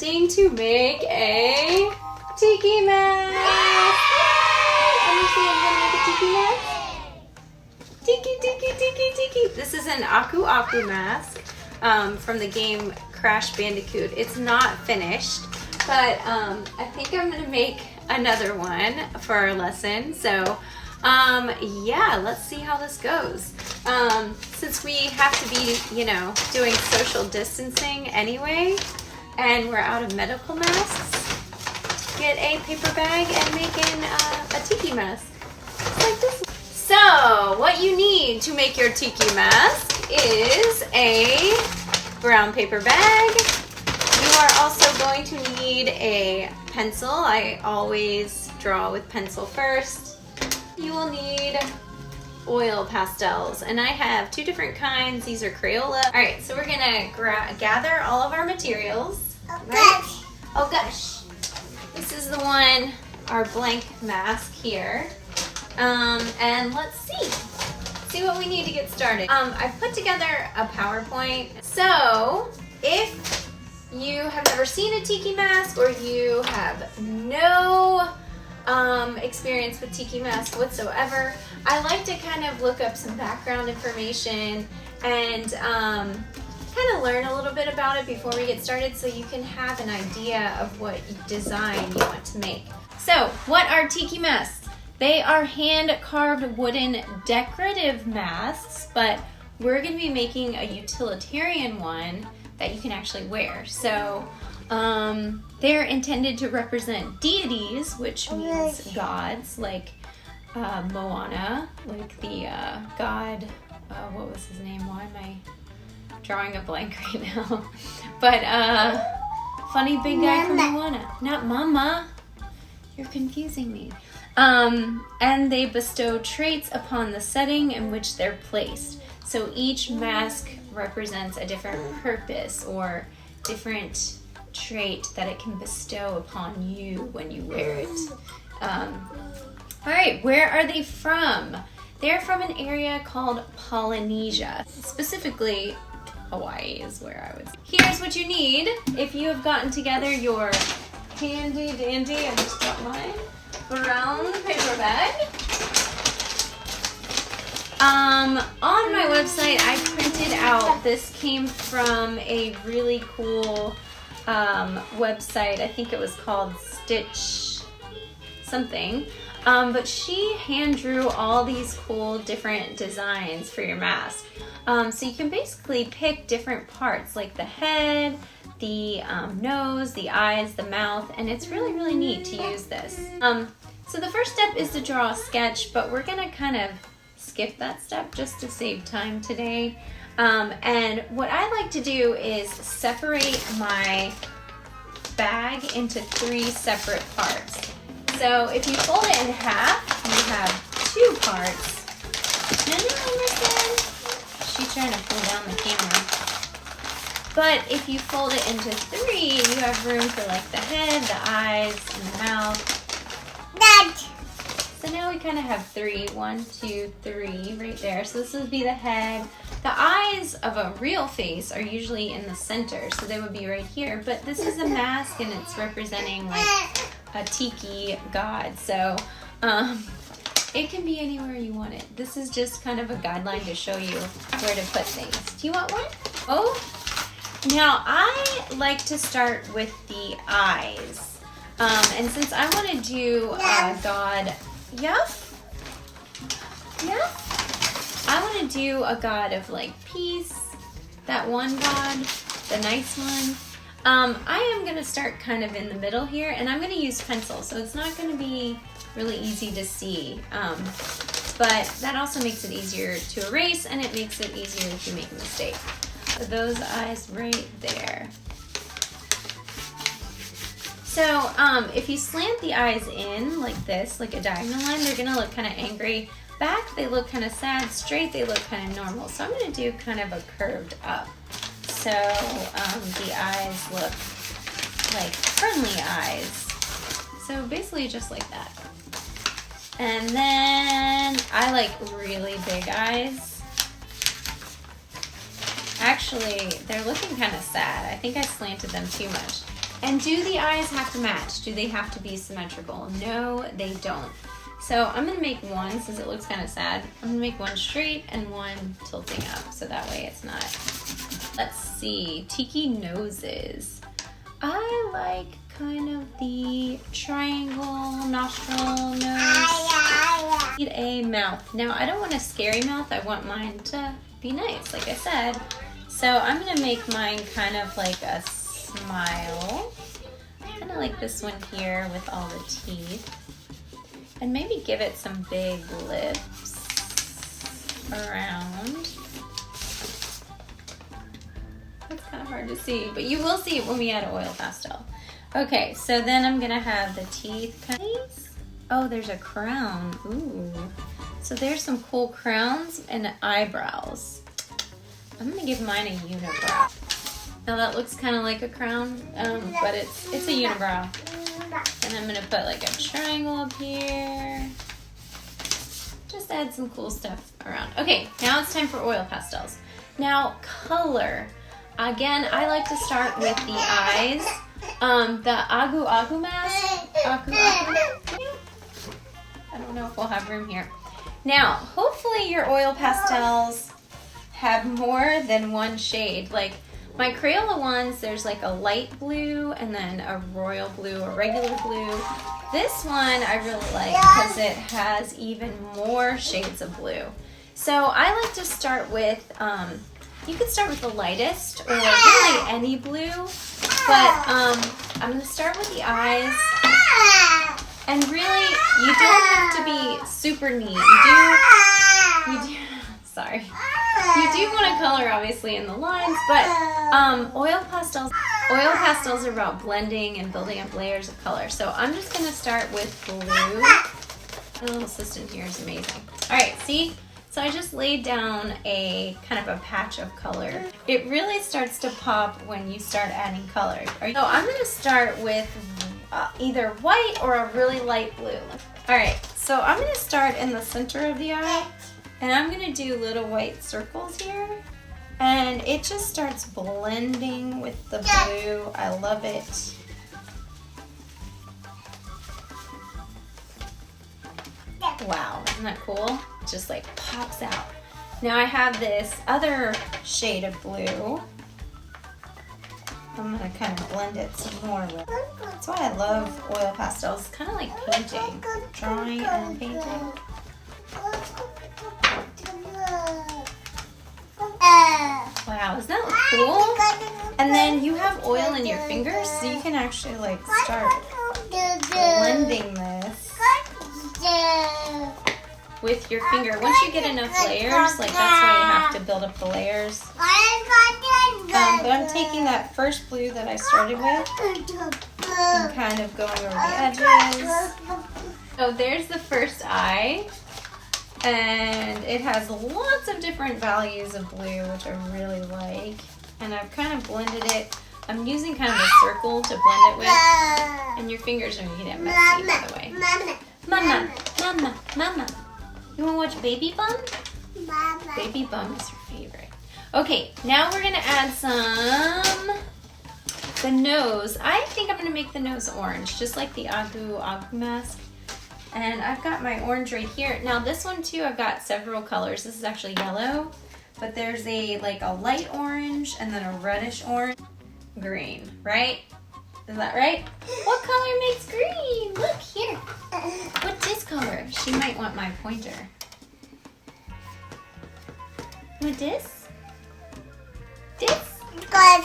attempting to make a tiki mask. Understand I'm gonna make a tiki mask? Tiki, tiki, tiki, tiki. This is an Aku Aku mask from the game Crash Bandicoot. It's not finished, but I think I'm gonna make another one for our lesson. So yeah, let's see how this goes. Since we have to be, you know, doing social distancing anyway, and we're out of medical masks, get a paper bag and make a tiki mask. Just like this. So, what you need to make your tiki mask is a brown paper bag. You are also going to need a pencil. I always draw with pencil first. You will need oil pastels, and I have 2 different kinds. These are Crayola. All right, so we're gonna gather all of our materials. Right? Oh gosh. This is the one, our blank mask here. And let's see what we need to get started. I put together a PowerPoint. So if you have never seen a tiki mask or you have no experience with tiki mask whatsoever, I like to kind of look up some background information and kind of learn a little bit about it before we get started so you can have an idea of what design you want to make. So what are tiki masks? They are hand-carved wooden decorative masks, but we're going to be making a utilitarian one that you can actually wear. So they're intended to represent deities, which means gods, like Moana, like the god, what was his name? Why am I drawing a blank right now? But funny big guy from Moana. Not Mama. You're confusing me. And they bestow traits upon the setting in which they're placed. So each mask represents a different purpose or different trait that it can bestow upon you when you wear it. All right, where are they from? They're from an area called Polynesia. Specifically, Hawaii is where I was. Here's what you need if you have gotten together your handy dandy, I just got mine, brown paper bag. On my website, I printed out, this came from a really cool website. I think it was called Stitch something. But she hand drew all these cool different designs for your mask. So you can basically pick different parts like the head, the nose, the eyes, the mouth, and it's really, really neat to use this. So the first step is to draw a sketch, but we're gonna kind of skip that step just to save time today. And what I like to do is separate my bag into 3 separate parts. So if you fold it in half, you have 2 parts. No, Emerson. She's trying to pull down the camera. But if you fold it into 3, you have room for like the head, the eyes, and the mouth. So now we kind of have 3, 1, 2, 3 right there. So this would be the head. The eyes of a real face are usually in the center, so they would be right here. But this is a mask and it's representing like a tiki god. So it can be anywhere you want it. This is just kind of a guideline to show you where to put things. Do you want one? Oh, now I like to start with the eyes. And since I want to do a god, yeah, I want to do a god of like peace, that one god, the nice one. I am going to start kind of in the middle here, and I'm going to use pencil, so it's not going to be really easy to see. But that also makes it easier to erase, and it makes it easier if you make a mistake. So those eyes right there. So if you slant the eyes in like this, like a diagonal line, they're gonna look kind of angry. Back, they look kind of sad. Straight, they look kind of normal. So I'm gonna do kind of a curved up. So the eyes look like friendly eyes. So basically just like that. And then I like really big eyes. Actually, they're looking kind of sad. I think I slanted them too much. And do the eyes have to match? Do they have to be symmetrical? No, they don't. So I'm gonna make one, since it looks kind of sad, I'm gonna make one straight and one tilting up, so that way it's not. Let's see, Tiki noses. I like kind of the triangle nostril nose. Need a mouth. Now I don't want a scary mouth, I want mine to be nice, like I said. So I'm gonna make mine kind of like a smile. Kind of like this one here with all the teeth. And maybe give it some big lips around. That's kind of hard to see, but you will see it when we add oil pastel. Okay, so then I'm gonna have the teeth. Oh, there's a crown. Ooh. So there's some cool crowns and eyebrows. I'm gonna give mine a unibrow. Now that looks kind of like a crown, but it's a unibrow. And I'm gonna put like a triangle up here. Just add some cool stuff around. Okay, now it's time for oil pastels. Now color. Again, I like to start with the eyes. The Agu Agu mask. I don't know if we'll have room here. Now, hopefully your oil pastels have more than one shade. Like my Crayola ones, there's like a light blue and then a royal blue, a regular blue. This one I really like because it has even more shades of blue. So I like to start with, you could start with the lightest or really any blue, but I'm going to start with the eyes. And really, you don't have to be super neat. Sorry. You do want to color obviously in the lines, but oil pastels are about blending and building up layers of color. So I'm just going to start with blue. My little assistant here is amazing. All right, see? So I just laid down a kind of a patch of color. It really starts to pop when you start adding color. So I'm going to start with either white or a really light blue. All right, so I'm going to start in the center of the eye. And I'm gonna do little white circles here. And it just starts blending with the blue. I love it. Wow, isn't that cool? It just like pops out. Now I have this other shade of blue. I'm gonna kind of blend it some more with. That's why I love oil pastels. It's kind of like painting, drawing and painting. Wow, doesn't that look cool? And then you have oil in your fingers, so you can actually like start blending this with your finger. Once you get enough layers, like that's why you have to build up the layers. But I'm taking that first blue that I started with and kind of going over the edges. So there's the first eye. And it has lots of different values of blue, which I really like. And I've kind of blended it. I'm using kind of a circle to blend it with. And your fingers are going to get messy, by the way. Mama, mama, mama. You want to watch Baby Bum? Baby Bum is your favorite. Okay, now we're going to add the nose. I think I'm going to make the nose orange, just like the Agu Agu mask. And I've got my orange right here. Now this one too, I've got several colors. This is actually yellow, but there's like a light orange and then a reddish orange, green, right? Is that right? What color makes green? Look here. What's this color? She might want my pointer. What this? This? Good.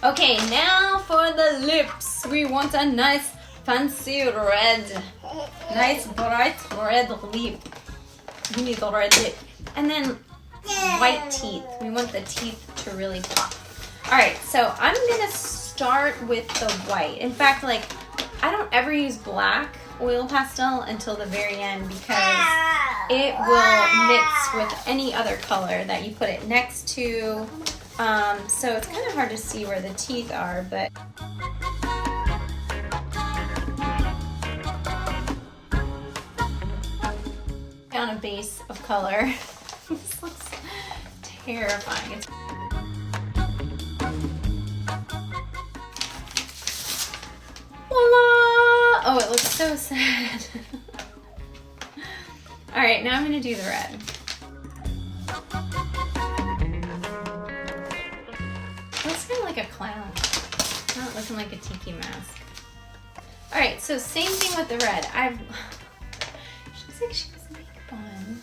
Okay, now for the lips. We want a nice fancy red. Nice bright red lip. We need the red lip. And then white teeth. We want the teeth to really pop. Alright, so I'm gonna start with the white. In fact, like, I don't ever use black oil pastel until the very end because it will mix with any other color that you put it next to. So it's kind of hard to see where the teeth are, but down a base of color. This looks terrifying. Voila! Oh, it looks so sad. All right, now I'm gonna do the red. It looks kind of like a clown. Not looking like a tiki mask. All right, so same thing with the red. She looks like she has makeup on.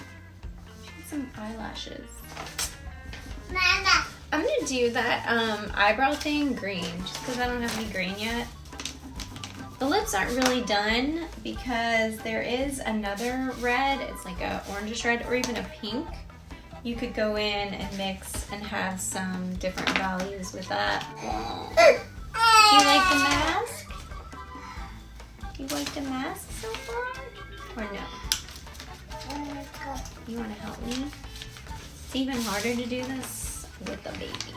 She has some eyelashes. Mama. I'm gonna do that eyebrow thing green, just because I don't have any green yet. The lips aren't really done because there is another red. It's like a orangish red or even a pink. You could go in and mix and have some different values with that. Do you like the mask? Do you like the mask so far? Or no? You want to help me? It's even harder to do this with the baby.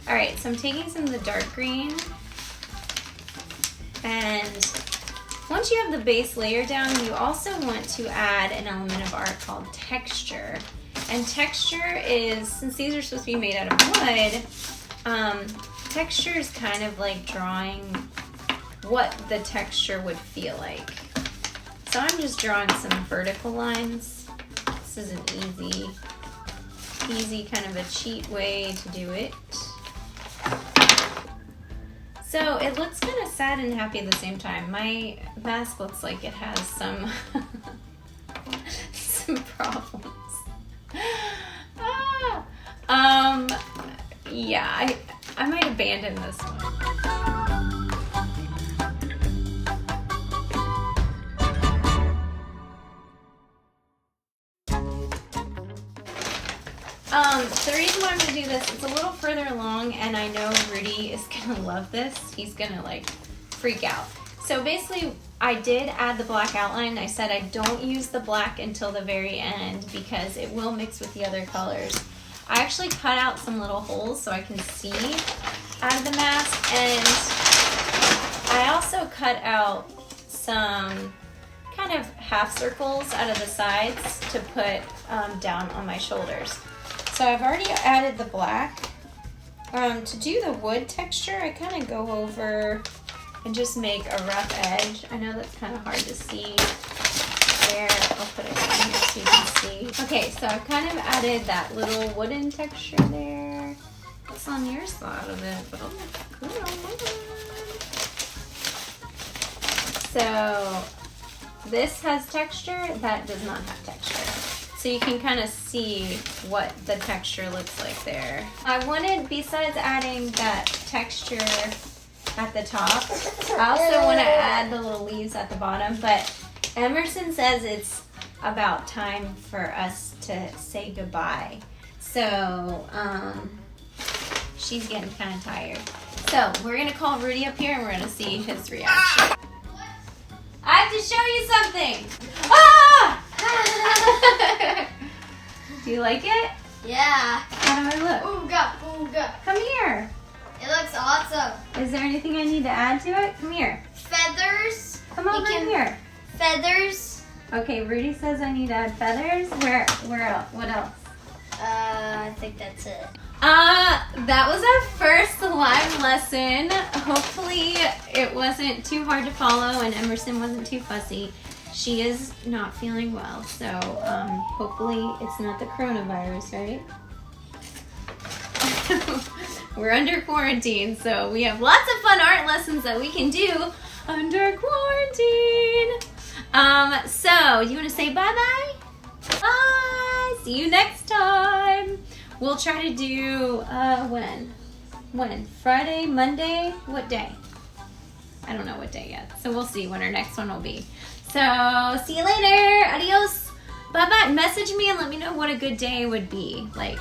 All right, so I'm taking some of the dark green. And once you have the base layer down, you also want to add an element of art called texture. And texture is, since these are supposed to be made out of wood, texture is kind of like drawing what the texture would feel like. So I'm just drawing some vertical lines. This is an easy kind of a cheat way to do it. So it looks kind of sad and happy at the same time. My mask looks like it has some some problems. Yeah, I might abandon this one. The reason why I'm going to do this, it's a little further along, and I know Rudy is going to love this. He's going to like freak out. So basically, I did add the black outline. I said I don't use the black until the very end because it will mix with the other colors. I actually cut out some little holes so I can see out of the mask, and I also cut out some kind of half circles out of the sides to put down on my shoulders. So I've already added the black. To do the wood texture, I kind of go over and just make a rough edge. I know that's kind of hard to see there. I'll put it down here so you can see. Okay, so I've kind of added that little wooden texture there. What's on your side of it? But so this has texture, that does not have texture. So you can kind of see what the texture looks like there. I wanted, besides adding that texture at the top, I also want to add the little leaves at the bottom, but Emerson says it's about time for us to say goodbye. So she's getting kind of tired. So we're going to call Rudy up here and we're going to see his reaction. I have to show you something. Ah! Do you like it? Yeah. How do I look? Ooga, ooga. Come here. It looks awesome. Is there anything I need to add to it? Come here. Feathers. Come over here. Feathers. Okay, Rudy says I need to add feathers. Where else? What else? I think that's it. That was our first live lesson. Hopefully it wasn't too hard to follow and Emerson wasn't too fussy. She is not feeling well, so hopefully it's not the coronavirus, right? We're under quarantine, so we have lots of fun art lessons that we can do under quarantine. So you want to say bye-bye? Bye! See you next time. We'll try to do, when? Friday, Monday? What day? I don't know what day yet. So we'll see when our next one will be. So see you later. Adios. Bye-bye. Message me and let me know what a good day would be. Like.